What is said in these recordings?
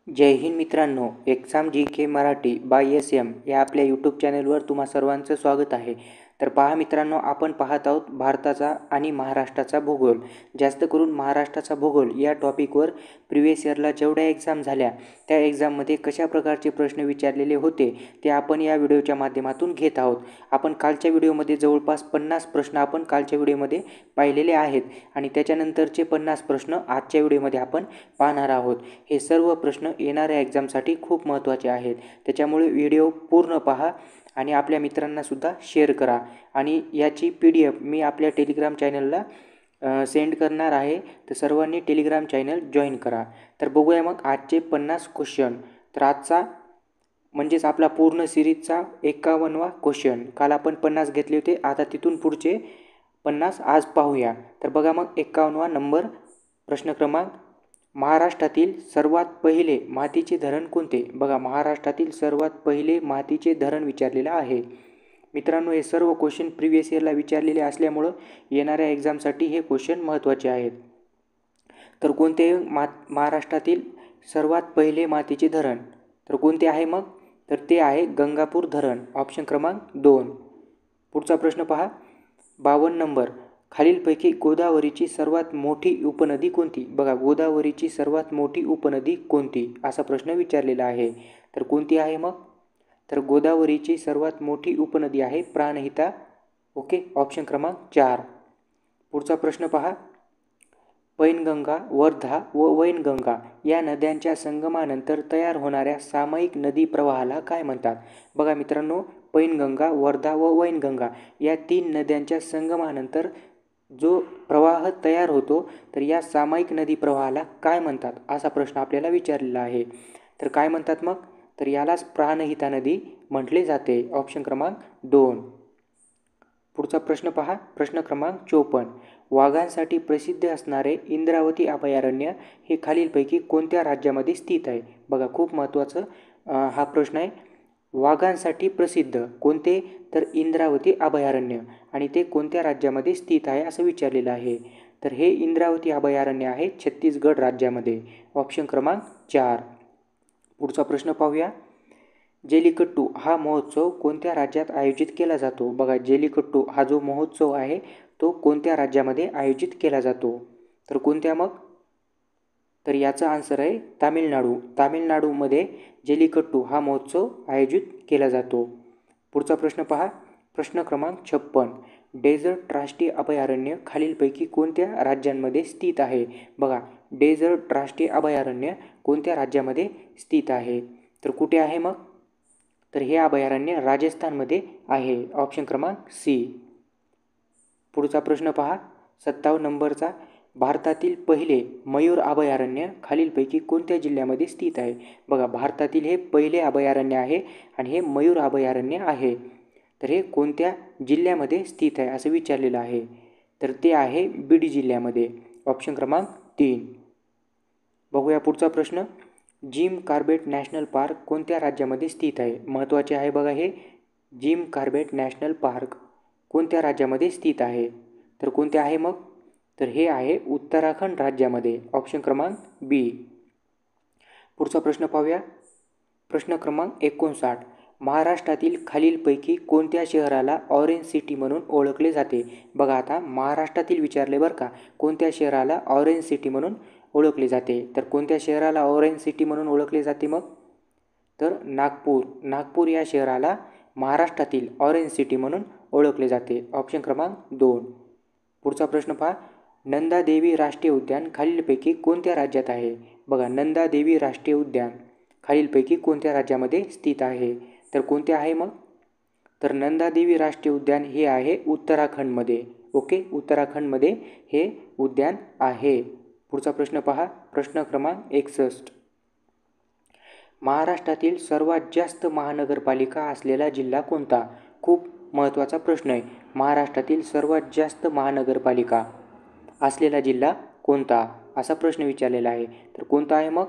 जय हिंद मित्रांनो, exam G K Marathi by S M या आपल्या यूट्यूब चॅनलवर तुम्हा सर्वांचं स्वागत आहे. तर पहा मित्रांनो, आपण पाहत आहोत भारताचा आणि महाराष्ट्राचा भूगोल. जास्त करून महाराष्ट्राचा भूगोल या टॉपिकवर प्रिव्हियस इयरला जेवढ्या एक्झाम झाल्या त्या एक्झाममध्ये कशा प्रकारचे प्रश्न विचारलेले होते ते आपण या व्हिडिओच्या माध्यमातून घेत आहोत. आपण कालच्या व्हिडिओमध्ये जवळपास 50 प्रश्न आपण कालच्या व्हिडिओमध्ये पाहिलेले आहेत आणि त्याच्यानंतरचे 50 प्रश्न आजच्या व्हिडिओमध्ये आपण पाहणार आहोत. हे सर्व प्रश्न येणाऱ्या एक्झामसाठी खूप महत्त्वाचे आहेत. त्याच्यामुळे व्हिडिओ पूर्ण पहा आणि आपल्या मित्रांनासुद्धा शेअर करा. आणि याची PDF मी आपल्या टेलिग्राम चॅनलला सेंड करणार आहे, तर सर्वांनी टेलिग्राम चॅनल जॉईन करा. तर बघूया मग आजचे 50 क्वेश्चन. तर आजचा म्हणजेच आपला पूर्ण सिरीजचा 51वा क्वेश्चन. काल आपण 50 घेतले होते, आता तिथून पुढचे 50 आज पाहूया. तर बघा मग 51वा नंबर प्रश्न क्रमांक, महाराष्ट्रातील सर्वात पहिले मातीचे धरण कोणते? बघा, महाराष्ट्रातील सर्वात पहिले मातीचे धरण विचारलेलं आहे. मित्रांनो, हे सर्व क्वेश्चन प्रिव्हियस इयरला विचारलेले असल्यामुळं येणाऱ्या एक्झामसाठी हे क्वेश्चन महत्त्वाचे आहेत. तर कोणते महाराष्ट्रातील सर्वात पहिले मातीचे धरण, तर कोणते आहे मग? तर ते आहे गंगापूर धरण, ऑप्शन क्रमांक 2. पुढचा प्रश्न पहा, 52 नंबर, खालीलपैकी गोदावरीची सर्वात मोठी उपनदी कोणती? बघा, गोदावरीची सर्वात मोठी उपनदी कोणती असा प्रश्न विचारलेला आहे. तर कोणती आहे मग? तर गोदावरीची सर्वात मोठी उपनदी आहे प्राणहिता. ओके, ऑप्शन क्रमांक 4. पुढचा प्रश्न पहा, पैनगंगा, वर्धा व वैनगंगा या नद्यांच्या संगमानंतर तयार होणाऱ्या सामायिक नदी प्रवाहाला काय म्हणतात? बघा मित्रांनो, पैनगंगा, वर्धा व वैनगंगा या 3 नद्यांच्या संगमानंतर जो प्रवाह तयार होतो, तर या सामायिक नदी प्रवाहाला काय म्हणतात असा प्रश्न आपल्याला विचारलेला आहे. तर काय म्हणतात मग? तर यालाच प्राणहिता नदी म्हटले जाते, ऑप्शन क्रमांक 2. पुढचा प्रश्न पहा, प्रश्न क्रमांक 54, वाघांसाठी प्रसिद्ध असणारे इंद्रावती अभयारण्य हे खालीलपैकी कोणत्या राज्यामध्ये स्थित आहे? बघा, खूप महत्त्वाचं हा प्रश्न आहे. वाघांसाठी प्रसिद्ध कोणते? तर इंद्रावती अभयारण्य, आणि ते कोणत्या राज्यामध्ये स्थित आहे असं विचारलेलं आहे. तर हे इंद्रावती अभयारण्य आहे छत्तीसगड राज्यामध्ये, ऑप्शन क्रमांक 4. पुढचा प्रश्न पाहूया, जेलीकट्टू हा महोत्सव कोणत्या राज्यात आयोजित केला जातो? बघा, जेलीकट्टू हा जो महोत्सव आहे तो कोणत्या राज्यामध्ये आयोजित केला जातो? तर कोणत्या मग? तर याचा आन्सर आहे तामिळनाडू. तामिळनाडूमध्ये जेलीकट्टू हा महोत्सव आयोजित केला जातो. पुढचा प्रश्न पहा, प्रश्न क्रमांक 56, डेझर्ट राष्ट्रीय अभयारण्य खालीलपैकी कोणत्या राज्यांमध्ये स्थित आहे? बघा, डेझर्ट राष्ट्रीय अभयारण्य कोणत्या राज्यामध्ये स्थित आहे? तर कुठे आहे मग? तर हे अभयारण्य राजस्थानमध्ये आहे, ऑप्शन क्रमांक सी. पुढचा प्रश्न पहा, 57 नंबरचा, भारतातील पहिले मयूर अभयारण्य खालीलपैकी कोणत्या जिल्ह्यामध्ये स्थित आहे? बघा, भारतातील हे पहिले अभयारण्य आहे आणि हे मयूर अभयारण्य आहे. तर हे कोणत्या जिल्ह्यामध्ये स्थित आहे असं विचारलेलं आहे? तर ते आहे बीड जिल्ह्यामध्ये, ऑप्शन क्रमांक 3. बघूया पुढचा प्रश्न, जिम कॉर्बेट नॅशनल पार्क कोणत्या राज्यामध्ये स्थित आहे? महत्त्वाचे आहे बघा हे. जिम कॉर्बेट नॅशनल पार्क कोणत्या राज्यामध्ये स्थित आहे? तर कोणते आहे मग? तर हे आहे उत्तराखंड राज्यामध्ये, ऑप्शन क्रमांक बी. पुढचा प्रश्न पाहूया, प्रश्न क्रमांक 59, महाराष्ट्रातील खालीलपैकी कोणत्या शहराला ऑरेंज सिटी म्हणून ओळखले जाते? बघा, आता महाराष्ट्रातील विचारले बरं का, कोणत्या शहराला ऑरेंज सिटी म्हणून ओळखले जाते? तर कोणत्या शहराला ऑरेंज सिटी म्हणून ओळखले जाते मग? तर नागपूर. नागपूर या शहराला महाराष्ट्रातील ऑरेंज सिटी म्हणून ओळखले जाते, ऑप्शन क्रमांक 2. पुढचा प्रश्न पहा, नंदादेवी राष्ट्रीय उद्यान खालीलपैकी कोणत्या राज्यात आहे? बघा, नंदादेवी राष्ट्रीय उद्यान खालीलपैकी कोणत्या राज्यामध्ये स्थित आहे? तर कोणते आहे मग? तर नंदादेवी राष्ट्रीय उद्यान हे आहे उत्तराखंडमध्ये. ओके, उत्तराखंडमध्ये हे उद्यान आहे. पुढचा प्रश्न पहा, प्रश्न क्रमांक 61, महाराष्ट्रातील सर्वात जास्त महानगरपालिका असलेला जिल्हा कोणता? खूप महत्त्वाचा प्रश्न आहे. महाराष्ट्रातील सर्वात जास्त महानगरपालिका असलेला जिल्हा कोणता असा प्रश्न विचारलेला आहे. तर कोणता आहे मग?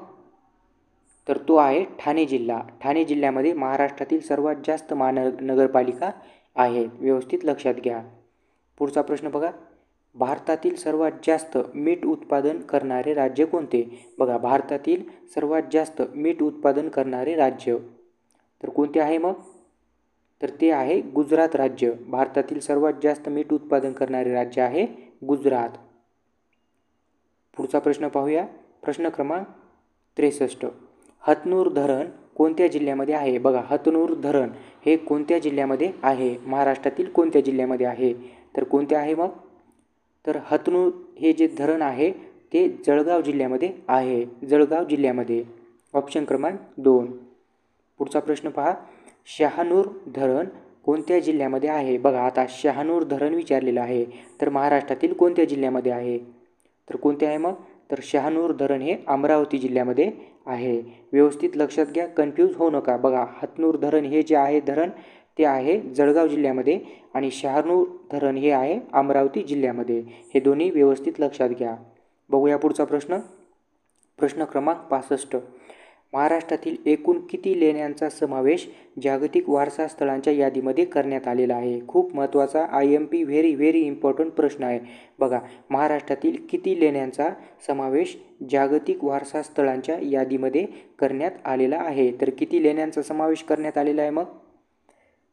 तर तो आहे ठाणे जिल्हा. ठाणे जिल्ह्यामध्ये महाराष्ट्रातील सर्वात जास्त महानगरपालिका आहेत, व्यवस्थित लक्षात घ्या. पुढचा प्रश्न बघा, भारतातील सर्वात जास्त मीठ उत्पादन करणारे राज्य कोणते? बघा, भारतातील सर्वात जास्त मीठ उत्पादन करणारे राज्य तर कोणते आहे मग? तर ते आहे गुजरात राज्य. भारतातील सर्वात जास्त मीठ उत्पादन करणारे राज्य आहे गुजरात. पुढचा प्रश्न पाहूया. प्रश्न क्रमांक 63. हतनूर धरण कोणत्या जिल्ह्यामध्ये आहे? बघा, हतनूर धरण हे कोणत्या जिल्ह्यामध्ये आहे? महाराष्ट्रातील कोणत्या जिल्ह्यामध्ये आहे? तर कोणते आहे मग? तर हतनूर हे जे धरण आहे ते जळगाव जिल्ह्यामध्ये आहे. जळगाव जिल्ह्यामध्ये. ऑप्शन क्रमांक 2. पुढचा प्रश्न पहा. शहानूर धरण कोणत्या जिल्ह्यामध्ये आहे? बघा, आता शहानूर धरण विचारलेलं आहे तर महाराष्ट्रातील कोणत्या जिल्ह्यामध्ये आहे? तर कोणते आहे मग? तर शहानूर धरण हे अमरावती जिल्ह्यामध्ये आहे. व्यवस्थित लक्षात घ्या, कन्फ्यूज होऊ नका. बघा, हतनूर धरण हे जे आहे धरण ते आहे जळगाव जिल्ह्यामध्ये आणि शहानूर धरण हे आहे अमरावती जिल्ह्यामध्ये. हे दोन्ही व्यवस्थित लक्षात घ्या. बघूया पुढचा प्रश्न. प्रश्न क्रमांक 65. महाराष्ट्रातील एकूण किती लेण्यांचा समावेश जागतिक वारसा स्थळांच्या यादीमध्ये करण्यात आलेला आहे? खूप महत्त्वाचा IMP व्हेरी इम्पॉर्टंट प्रश्न आहे. बघा, महाराष्ट्रातील किती लेण्यांचा समावेश जागतिक वारसा स्थळांच्या यादीमध्ये करण्यात आलेला आहे? तर किती लेण्यांचा समावेश करण्यात आलेला आहे मग?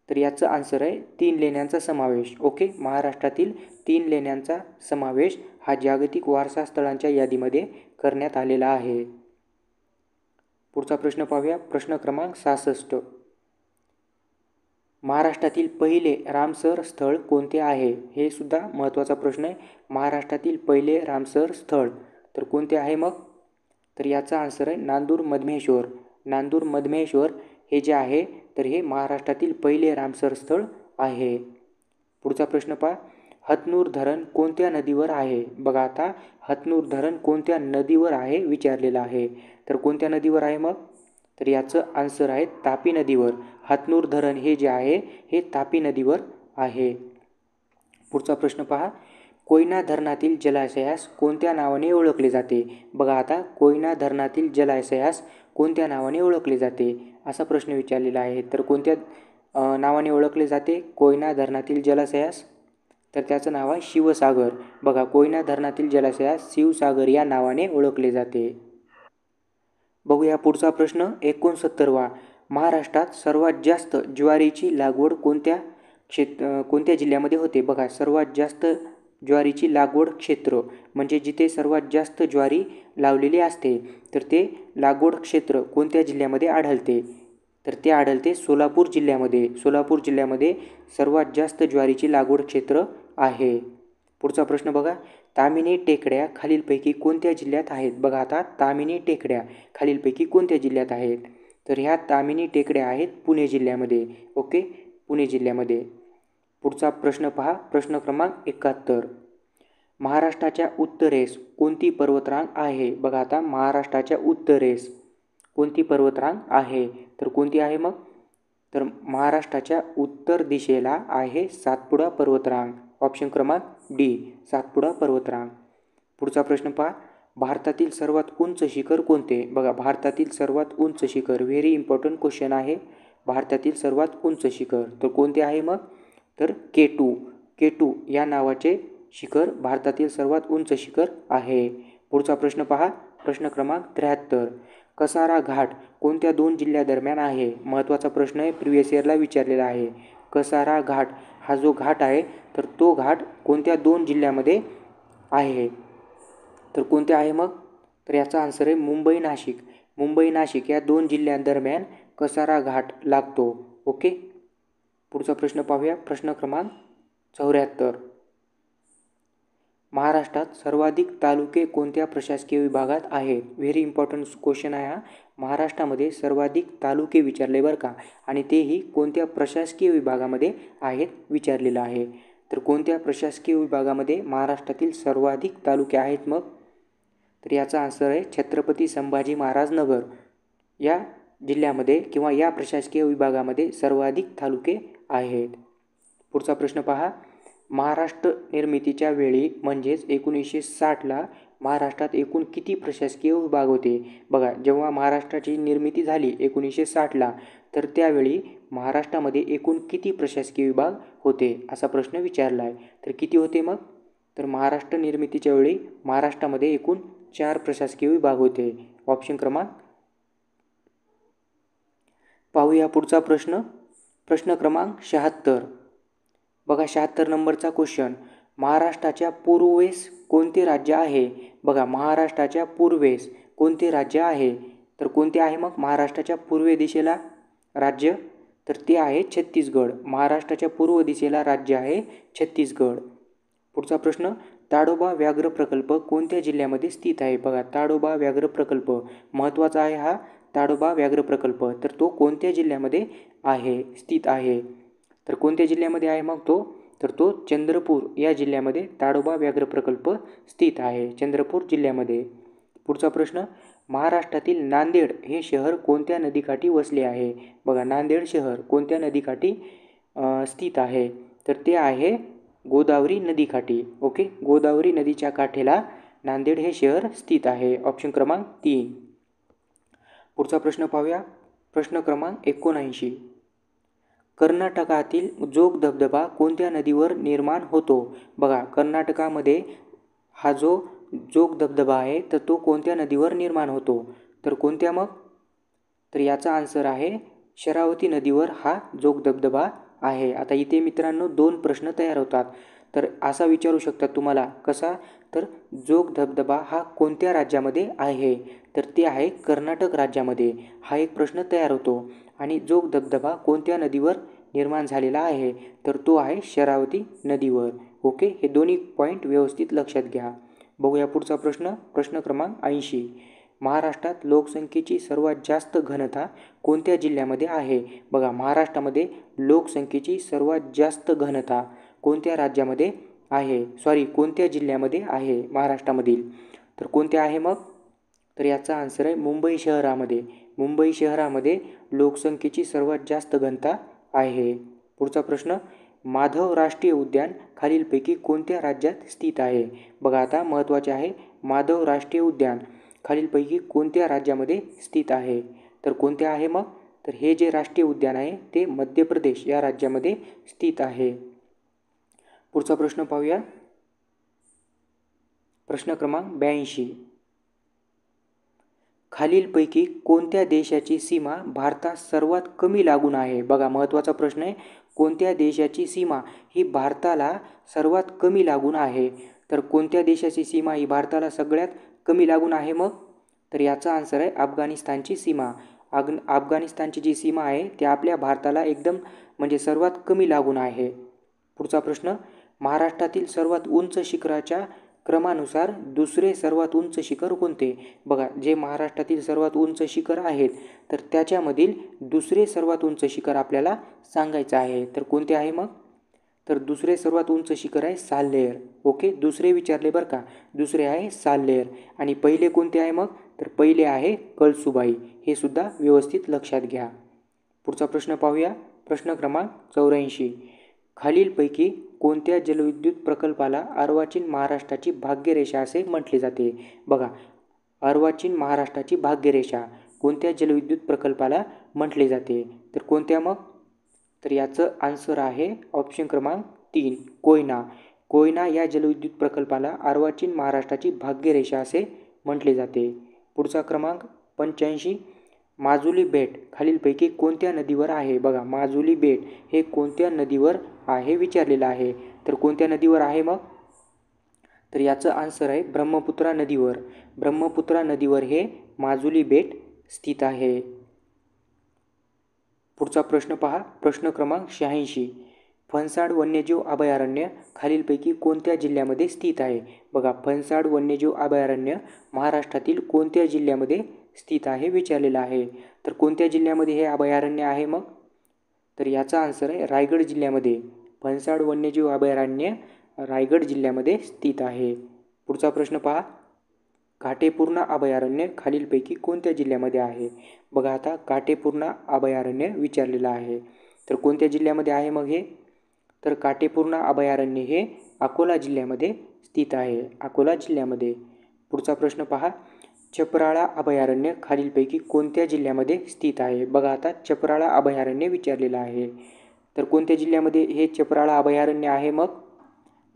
तर याचं आन्सर आहे 3 लेण्यांचा समावेश. ओके, महाराष्ट्रातील 3 लेण्यांचा समावेश हा जागतिक वारसा स्थळांच्या यादीमध्ये करण्यात आलेला आहे. पुढचा प्रश्न पाहूया. प्रश्न क्रमांक 66. महाराष्ट्रातील पहिले रामसर स्थळ कोणते आहे? हे सुद्धा महत्त्वाचा प्रश्न आहे. महाराष्ट्रातील पहिले रामसर स्थळ तर कोणते आहे मग? तर याचा आन्सर आहे नांदूर मधमेश्वर. नांदूर मधमेश्वर हे जे आहे तर हे महाराष्ट्रातील पहिले रामसर स्थळ आहे. पुढचा प्रश्न पहा. हतनूर धरण कोणत्या नदीवर आहे? बघा, आता हतनूर धरण कोणत्या नदीवर आहे विचारलेलं आहे. तर कोणत्या नदीवर आहे मग? तर याचं आन्सर आहे तापी नदीवर. हतनूर धरण हे जे आहे हे तापी नदीवर आहे. पुढचा प्रश्न पहा. कोयना धरणातील जलाशयास कोणत्या नावाने ओळखले जाते? बघा, आता कोयना धरणातील जलाशयास कोणत्या नावाने ओळखले जाते असा प्रश्न विचारलेला आहे. तर कोणत्या नावाने ओळखले जाते कोयना धरणातील जलाशयास? तर त्याचं नाव आहे शिवसागर. बघा, कोयना धरणातील जलाशयास शिवसागर या नावाने ओळखले जाते. बघूया पुढचा प्रश्न. 69वा. महाराष्ट्रात सर्वात जास्त ज्वारीची लागवड कोणत्या जिल्ह्यामध्ये होते? बघा, सर्वात जास्त ज्वारीची लागवड क्षेत्र म्हणजे जिथे सर्वात जास्त ज्वारी लावलेली असते तर ते लागवड क्षेत्र कोणत्या जिल्ह्यामध्ये आढळते? तर ते आढळते सोलापूर जिल्ह्यामध्ये. सोलापूर जिल्ह्यामध्ये सर्वात जास्त ज्वारीची लागवड क्षेत्र आहे. पुढचा प्रश्न बघा. ताम्हिणी टेकड्या खालीलपैकी कोणत्या जिल्ह्यात आहेत? बघा, आता ताम्हिणी टेकड्या खालीलपैकी कोणत्या जिल्ह्यात आहेत? तर ह्या ताम्हिणी टेकड्या आहेत पुणे जिल्ह्यामध्ये. ओके, पुणे जिल्ह्यामध्ये. पुढचा प्रश्न पहा. प्रश्न क्रमांक 71. महाराष्ट्राच्या उत्तरेस कोणती पर्वतरांग आहे? बघा, आता महाराष्ट्राच्या उत्तरेस कोणती पर्वतरांग आहे? तर कोणती आहे मग? तर महाराष्ट्राच्या उत्तर दिशेला आहे सातपुडा पर्वतरांग. ऑप्शन क्रमांक D, सातपुडा पर्वतरांग. पुढचा प्रश्न पहा. भारतातील सर्वात उंच शिखर कोणते? बघा, भारतातील सर्वात उंच शिखर व्हेरी इम्पॉर्टंट क्वेश्चन आहे. भारतातील सर्वात उंच शिखर तर कोणते आहे मग? तर K2 या नावाचे शिखर भारतातील सर्वात उंच शिखर आहे. पुढचा प्रश्न पहा. प्रश्न क्रमांक 73. कसारा घाट कोणत्या 2 जिल्ह्यादरम्यान आहे? महत्त्वाचा प्रश्न आहे, प्रिव्हियस इयरला विचारलेला आहे. कसारा घाट हा जो घाट आहे तर तो घाट कोणत्या 2 जिल्ह्यामध्ये आहे? तर कोणते आहे मग? तर याचा आन्सर आहे मुंबई नाशिक. मुंबई नाशिक या 2 जिल्ह्यांदरम्यान कसारा घाट लागतो. ओके, पुढचा प्रश्न पाहूया. प्रश्न क्रमांक 74. महाराष्ट्रात सर्वाधिक तालुके कोणत्या प्रशासकीय विभागात आहेत? व्हेरी इम्पॉर्टंट क्वेश्चन आहे हा. महाराष्ट्रामध्ये सर्वाधिक तालुके विचारले बरं का, आणि तेही कोणत्या प्रशासकीय विभागामध्ये आहेत विचारलेलं आहे. तर कोणत्या प्रशासकीय विभागामध्ये महाराष्ट्रातील सर्वाधिक तालुके आहेत मग? तर याचा आन्सर आहे छत्रपती संभाजी महाराज नगर या जिल्ह्यामध्ये किंवा या प्रशासकीय विभागामध्ये सर्वाधिक तालुके आहेत. पुढचा प्रश्न पहा. महाराष्ट्र निर्मितीच्या वेळी म्हणजेच 1960ला महाराष्ट्रात एकूण किती प्रशासकीय विभाग होते? बघा, जेव्हा महाराष्ट्राची निर्मिती झाली 1960ला तर त्यावेळी महाराष्ट्रामध्ये एकूण किती प्रशासकीय विभाग होते असा प्रश्न विचारला आहे. तर किती होते मग? तर महाराष्ट्र निर्मितीच्या वेळी महाराष्ट्रामध्ये एकूण 4 प्रशासकीय विभाग होते. ऑप्शन क्रमांक पाहूया पुढचा प्रश्न. प्रश्न क्रमांक 76. बघा 76 नंबरचा क्वेश्चन. महाराष्ट्राच्या पूर्वेस कोणते राज्य आहे? बघा महाराष्ट्राच्या पूर्वेस कोणते राज्य आहे? तर कोणते आहे मग महाराष्ट्राच्या पूर्व दिशेला राज्य? तर ते आहे छत्तीसगड. महाराष्ट्राच्या पूर्व दिशेला राज्य आहे छत्तीसगड. पुढचा प्रश्न. ताडोबा व्याघ्र प्रकल्प कोणत्या जिल्ह्यामध्ये स्थित आहे? बघा ताडोबा व्याघ्र प्रकल्प महत्त्वाचा आहे हा ताडोबा व्याघ्र प्रकल्प. तर तो कोणत्या जिल्ह्यामध्ये आहे स्थित आहे? तर कोणत्या जिल्ह्यामध्ये आहे मग तो? तर तो चंद्रपूर या जिल्ह्यामध्ये ताडोबा व्याघ्र प्रकल्प स्थित आहे, चंद्रपूर जिल्ह्यामध्ये. पुढचा प्रश्न. महाराष्ट्रातील नांदेड हे शहर कोणत्या नदीकाठी वसले आहे? बघा नांदेड शहर कोणत्या नदीकाठी स्थित आहे? तर ते आहे गोदावरी नदीकाठी. ओके, गोदावरी नदीच्या काठेला नांदेड हे शहर स्थित आहे. ऑप्शन क्रमांक 3. पुढचा प्रश्न पाहूया. प्रश्न क्रमांक 79. कर्नाटकातील जोग धबधबा कोणत्या नदीवर निर्माण होतो? बघा कर्नाटकामध्ये हा जो जोग धबधबा आहे तर तो कोणत्या नदीवर निर्माण होतो? तर कोणत्या मग? तर याचा आन्सर आहे शरावती नदीवर हा जोग धबधबा आहे. आता इथे मित्रांनो 2 प्रश्न तयार होतात. तर असा विचारू शकतात तुम्हाला कसा? तर जोग धबधबा हा कोणत्या राज्यामध्ये आहे? तर ते आहे कर्नाटक राज्यामध्ये. हा एक प्रश्न तयार होतो. आणि जोग धबधबा कोणत्या नदीवर निर्माण झालेला आहे? तर तो आहे शरावती नदीवर. ओके, हे दोन्ही पॉईंट व्यवस्थित लक्षात घ्या. बघूया पुढचा प्रश्न. प्रश्न क्रमांक 80. महाराष्ट्रात लोकसंख्येची सर्वात जास्त घनता कोणत्या जिल्ह्यामध्ये आहे? बघा महाराष्ट्रामध्ये लोकसंख्येची सर्वात जास्त घनता कोणत्या राज्यामध्ये आहे? कोणत्या जिल्ह्यामध्ये आहे महाराष्ट्रामधील? तर कोणत्या आहे मग? तर याचा आन्सर आहे मुंबई शहरामध्ये. मुंबई शहरामध्ये लोकसंख्येची सर्वात जास्त घनता आहे. पुढचा प्रश्न. माधव राष्ट्रीय उद्यान खालीलपैकी कोणत्या राज्यात स्थित आहे? बघा आता महत्त्वाचे आहे माधव राष्ट्रीय उद्यान खालीलपैकी कोणत्या राज्यामध्ये स्थित आहे? तर कोणत्या आहे मग? तर हे जे राष्ट्रीय उद्यान आहे ते मध्य प्रदेश या राज्यामध्ये स्थित आहे. पुढचा प्रश्न पाहूया. प्रश्न क्रमांक 82. खालीलपैकी कोणत्या देशाची सीमा भारतात सर्वात कमी लागून आहे? बघा महत्त्वाचा प्रश्न आहे. कोणत्या देशाची सीमा ही भारताला सर्वात कमी लागून आहे? तर कोणत्या देशाची सीमा ही भारताला सगळ्यात कमी लागून आहे मग? तर याचा आन्सर आहे अफगाणिस्तानची सीमा. अफगाणिस्तानची जी सीमा आहे ती आपल्या भारताला एकदम म्हणजे सर्वात कमी लागून आहे. पुढचा प्रश्न. महाराष्ट्रातील सर्वात उंच शिखराच्या क्रमानुसार दुसरे सर्वात उंच शिखर कोणते? बघा जे महाराष्ट्रातील सर्वात उंच शिखर आहेत तर त्याच्यामधील दुसरे सर्वात उंच शिखर आपल्याला सांगायचं आहे. तर कोणते आहे मग? तर दुसरे सर्वात उंच शिखर आहे साल्हेर. ओके, दुसरे विचारले बरं का. दुसरे आहे साल्हेर. आणि पहिले कोणते आहे मग? तर पहिले आहे कळसुबाई. हे सुद्धा व्यवस्थित लक्षात घ्या. पुढचा प्रश्न पाहूया. प्रश्न क्रमांक 84. खालीलपैकी कोणत्या जलविद्युत प्रकल्पाला अर्वाचीन महाराष्ट्राची भाग्यरेषा असे म्हटले जाते? बघा अर्वाचीन महाराष्ट्राची भाग्यरेषा कोणत्या जलविद्युत प्रकल्पाला म्हटले जाते? तर कोणत्या मग? तर याचं आन्सर आहे ऑप्शन क्रमांक 3 कोयना. कोयना या जलविद्युत प्रकल्पाला अर्वाचीन महाराष्ट्राची भाग्यरेषा असे म्हटले जाते. पुढचा क्रमांक 85. माजुली बेट खालीलपैकी कोणत्या नदीवर आहे? बघा माजुली बेट हे कोणत्या नदीवर आहे विचारलेलं आहे. तर कोणत्या नदीवर आहे मग? तर याचं आन्सर आहे ब्रह्मपुत्रा नदीवर. ब्रह्मपुत्रा नदीवर हे माजुली बेट स्थित आहे. पुढचा प्रश्न पहा. प्रश्न क्रमांक 86. फणसाड वन्यजीव अभयारण्य खालीलपैकी कोणत्या जिल्ह्यामध्ये स्थित आहे? बघा फणसाड वन्यजीव अभयारण्य महाराष्ट्रातील कोणत्या जिल्ह्यामध्ये स्थित आहे विचारलेलं आहे. तर कोणत्या जिल्ह्यामध्ये हे अभयारण्य आहे मग? तर याचा आन्सर आहे रायगड जिल्ह्यामध्ये. फणसाड वन्यजीव अभयारण्य रायगड जिल्ह्यामध्ये स्थित आहे. पुढचा प्रश्न पहा. काटेपूर्णा अभयारण्य खालीलपैकी कोणत्या जिल्ह्यामध्ये आहे? बघा आता काटेपूर्णा अभयारण्य विचारलेलं आहे. तर कोणत्या जिल्ह्यामध्ये आहे मग हे? तर काटेपूर्णा अभयारण्य हे अकोला जिल्ह्यामध्ये स्थित आहे, अकोला जिल्ह्यामध्ये. पुढचा प्रश्न पहा. चपराळा अभयारण्य खालीलपैकी कोणत्या जिल्ह्यामध्ये स्थित आहे? बघा आता चपराळा अभयारण्य विचारलेलं आहे. तर कोणत्या जिल्ह्यामध्ये हे चपराळा अभयारण्य आहे मग?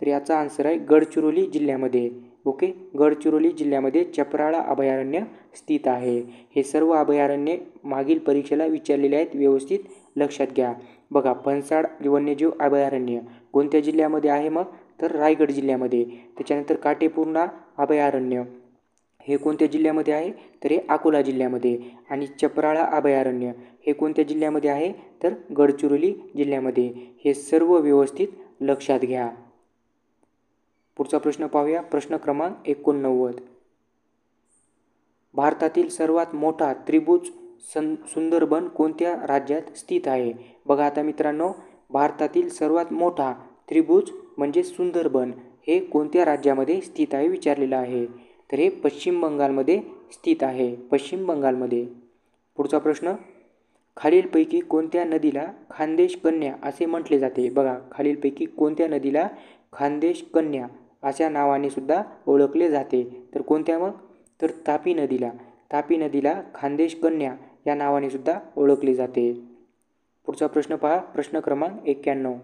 तर याचा आन्सर आहे गडचिरोली जिल्ह्यामध्ये. ओके, गडचिरोली जिल्ह्यामध्ये चपराळा अभयारण्य स्थित आहे. हे सर्व अभयारण्ये मागील परीक्षेला विचारलेले आहेत, व्यवस्थित लक्षात घ्या. बघा, फणसाड वन्यजीव अभयारण्य कोणत्या जिल्ह्यामध्ये आहे मग, तर रायगड जिल्ह्यामध्ये. त्याच्यानंतर काटेपूर्णा अभयारण्य हे कोणत्या जिल्ह्यामध्ये आहे, तर हे अकोला जिल्ह्यामध्ये. आणि चपराळा अभयारण्य हे कोणत्या जिल्ह्यामध्ये आहे, तर गडचिरोली जिल्ह्यामध्ये. हे सर्व व्यवस्थित लक्षात घ्या. पुढचा प्रश्न पाहूया, प्रश्न क्रमांक 89. भारतातील सर्वात मोठा त्रिभुज सुंदरबन कोणत्या राज्यात स्थित आहे. बघा आता मित्रांनो, भारतातील सर्वात मोठा त्रिभुज म्हणजे सुंदरबन हे कोणत्या राज्यामध्ये स्थित आहे विचारलेलं आहे. तर हे पश्चिम बंगालमध्ये स्थित आहे, पश्चिम बंगालमध्ये. पुढचा प्रश्न, खालीलपैकी कोणत्या नदीला खानदेश कन्या असे म्हटले जाते. बघा, खालीलपैकी कोणत्या नदीला खानदेश कन्या अशा नावाने सुद्धा ओळखले जाते. तर कोणत्या मग, तर तापी नदीला. तापी नदीला खानदेश कन्या या नावाने सुद्धा ओळखले जाते. पुढचा प्रश्न पहा, प्रश्न क्रमांक 91.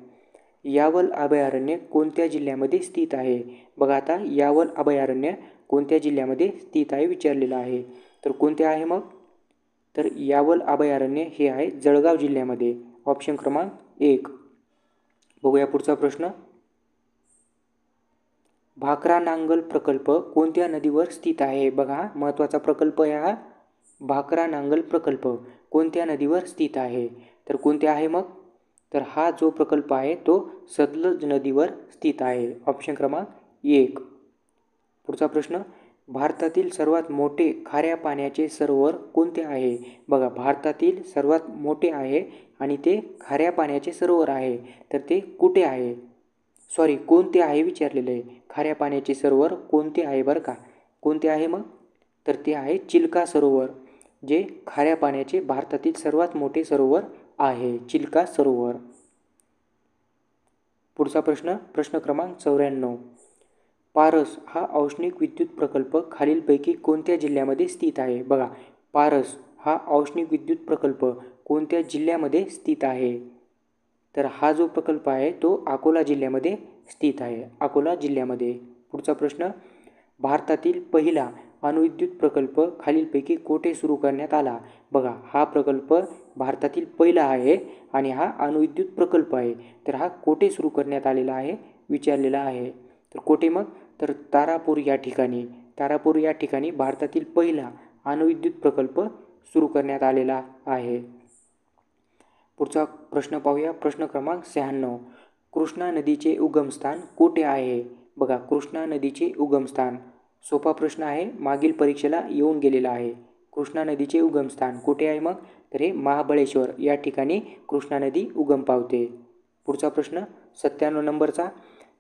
यावल अभयारण्य कोणत्या जिल्ह्यामध्ये स्थित आहे. बघा आता, यावल अभयारण्य कोणत्या जिल्ह्यामध्ये स्थित आहे विचारलेलं आहे. तर कोणते आहे मग, तर यावल अभयारण्य हे आहे जळगाव जिल्ह्यामध्ये. ऑप्शन क्रमांक 1. बघूया पुढचा प्रश्न, भाकरा नांगल प्रकल्प कोणत्या नदीवर स्थित आहे. बघा, महत्त्वाचा प्रकल्प आहे हा. भाकरा नांगल प्रकल्प कोणत्या नदीवर स्थित आहे. तर कोणते आहे मग, तर हा जो प्रकल्प आहे तो सतलज नदीवर स्थित आहे. ऑप्शन क्रमांक 1. पुढचा प्रश्न, भारतातील सर्वात मोठे खाऱ्या पाण्याचे सरोवर कोणते आहे. बघा, भारतातील सर्वात मोठे आहे आणि ते खाऱ्या पाण्याचे सरोवर आहे. तर ते कुठे आहे, कोणते आहे विचारलेलं आहे. खाऱ्या पाण्याचे सरोवर कोणते आहे बरं का, कोणते आहे मग, तर ते आहे चिल्का सरोवर, जे खाऱ्या पाण्याचे भारतातील सर्वात मोठे सरोवर आहे, चिल्का सरोवर. पुढचा प्रश्न, प्रश्न क्रमांक 94. पारस हा औष्णिक विद्युत प्रकल्प खालीलपैकी कोणत्या जिल्ह्यामध्ये स्थित आहे. बघा, पारस हा औष्णिक विद्युत प्रकल्प कोणत्या जिल्ह्यामध्ये स्थित आहे. तर हा जो प्रकल्प आहे तो अकोला जिल्ह्यामध्ये स्थित आहे, अकोला जिल्ह्यामध्ये. पुढचा प्रश्न, भारतातील पहिला अणुविद्युत प्रकल्प खालीलपैकी कोठे सुरू करण्यात आला. बघा, हा प्रकल्प भारतातील पहिला आहे आणि हा अणुविद्युत प्रकल्प आहे. तर हा कोठे सुरू करण्यात आलेला आहे विचारलेला आहे. तर कोठे मग, तर तारापूर या ठिकाणी. तारापूर या ठिकाणी भारतातील पहिला अणुविद्युत प्रकल्प सुरू करण्यात आलेला आहे. पुढचा प्रश्न पाहूया, प्रश्न क्रमांक 96. कृष्णा नदीचे उगमस्थान कुठे आहे. बघा, कृष्णा नदीचे उगमस्थान, सोपा प्रश्न आहे, मागील परीक्षेला येऊन गेलेला आहे. कृष्णा नदीचे उगमस्थान कुठे आहे मग, तर हे महाबळेश्वर या ठिकाणी कृष्णा नदी उगम पावते. पुढचा प्रश्न 97 नंबरचा,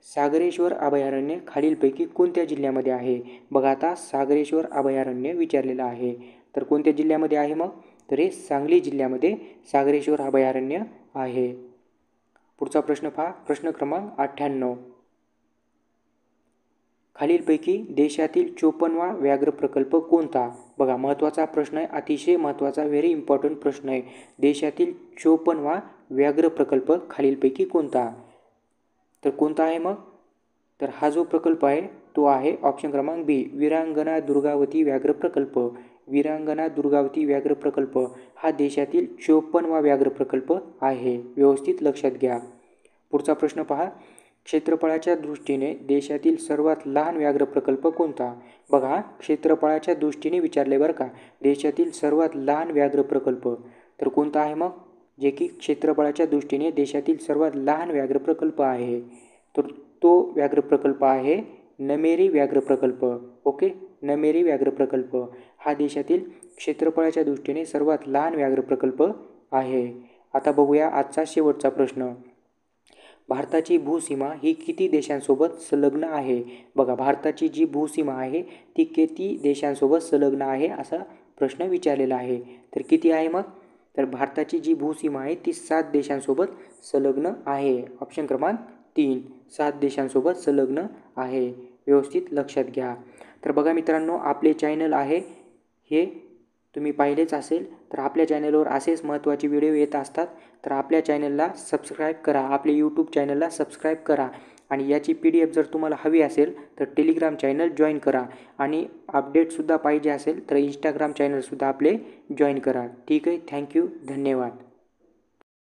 सागरेश्वर अभयारण्य खालीलपैकी कोणत्या जिल्ह्यामध्ये आहे. बघा आता, सागरेश्वर अभयारण्य विचारलेलं आहे. तर कोणत्या जिल्ह्यामध्ये आहे मग, तर हे सांगली जिल्ह्यामध्ये सागरेश्वर अभयारण्य आहे. पुढचा प्रश्न पहा, प्रश्न क्रमांक 98. खालीलपैकी देशातील 54वा व्याघ्र प्रकल्प कोणता. बघा, महत्त्वाचा प्रश्न आहे, अतिशय महत्त्वाचा, व्हेरी इम्पॉर्टंट प्रश्न आहे. देशातील 54वा व्याघ्र प्रकल्प खालीलपैकी कोणता. तर कोणता आहे मग, तर हा जो प्रकल्प आहे तो आहे ऑप्शन क्रमांक बी, वीरांगना दुर्गावती व्याघ्र प्रकल्प. वीरांगना दुर्गावती व्याघ्र प्रकल्प हा देशातील 54वा व्याघ्र प्रकल्प आहे, व्यवस्थित लक्षात घ्या. पुढचा प्रश्न पहा, क्षेत्रफळाच्या दृष्टीने देशातील सर्वात लहान व्याघ्र प्रकल्प कोणता. बघा, क्षेत्रफळाच्या दृष्टीने विचारले बरं का, देशातील सर्वात लहान व्याघ्र प्रकल्प. तर कोणता आहे मग, जे की क्षेत्रफळाच्या दृष्टीने देशातील सर्वात लहान व्याघ्र प्रकल्प आहे. तर तो व्याघ्र प्रकल्प आहे नमेरी व्याघ्र प्रकल्प. ओके, नमेरी व्याघ्र प्रकल्प हा देशातील क्षेत्रफळाच्या दृष्टीने सर्वात लहान व्याघ्र प्रकल्प आहे. आता बघूया आजचा शेवटचा प्रश्न, भारताची भूसीमा ही किती देशांसोबत संलग्न आहे. बघा, भारताची जी भूसीमा आहे ती किती देशांसोबत संलग्न आहे असा प्रश्न विचारलेला आहे. तर किती आहे मग, तर भारताची जी भूसीमा आहे ती 7 देशांसोबत संलग्न आहे. ऑप्शन क्रमांक 3, 7 देशांसोबत संलग्न आहे, व्यवस्थित लक्षात घ्या. तर बघा मित्रांनो, आपले चॅनल आहे हे तुम्ही पाहिलेच असेल. तर आपल्या चॅनलवर असेच महत्त्वाचे व्हिडिओ येत असतात. तर आपल्या चॅनलला सबस्क्राईब करा, आपले यूट्यूब चॅनलला सबस्क्राईब करा आणि याची PDF जर तुम्हाला हवी असेल तर टेलिग्राम चॅनल जॉईन करा आणि अपडेटसुद्धा पाहिजे असेल तर इंस्टाग्राम चॅनलसुद्धा आपले जॉईन करा. ठीक आहे. थँक्यू. धन्यवाद.